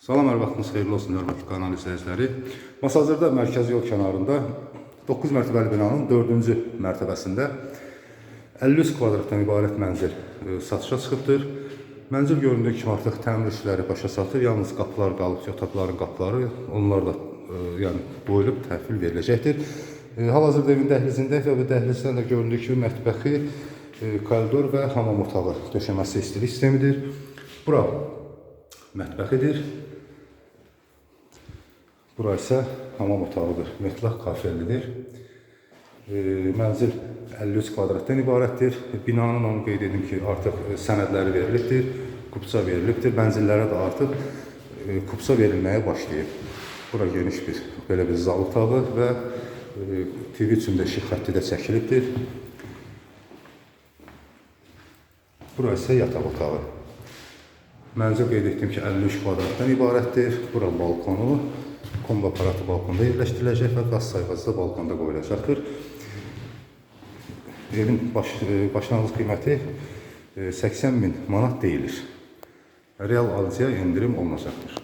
Salam, hər vaxtınız xeyirli olsun, hörmətli kanal izləyiciləri. Masazırda mərkəzi yol kənarında 9 mərtəbəli binanın 4-cü mərtəbəsində 53 kvadratdan ibarət mənzil satışa çıxıbdır. Mənzil göründüyü kimi artıq təmir işləri başa çatır. Yalnız qapılar qalıb ki, otaqların qapıları, onlar da qoyulub təhvil veriləcəkdir. Hal-hazırda evin dəhlizində və bu dəhlizdən də göründüyü kimi mətbəxi, koridor və hamam otağı döşəməsi istilik sistemidir. Bura mətbəxidir. Bura isə hamam otağıdır. Metlaq kafellidir. Mənzil 53 kvadratdan ibarətdir. Binanın onu qeyd edim ki, artıq sənədləri verilibdir, kupça verilibdir. Mənzillərə də artıq kupça verilməyə başlayıb. Bura geniş bir belə bir zal otağı və TV üçün də işıq xətti də çəkilibdir. Bura isə yataq otağı. Mənzil qeyd etdim ki, 53 kvadratdan ibarətdir. Bura balkonu, kombi aparatı balkonda yerləşdiriləcək və qaz sayğacı da balkonda qoyulacaqdır. Evin başlanğıc qiyməti 80.000 manat deyilir. Real alıcıya endirim olunacaqdır.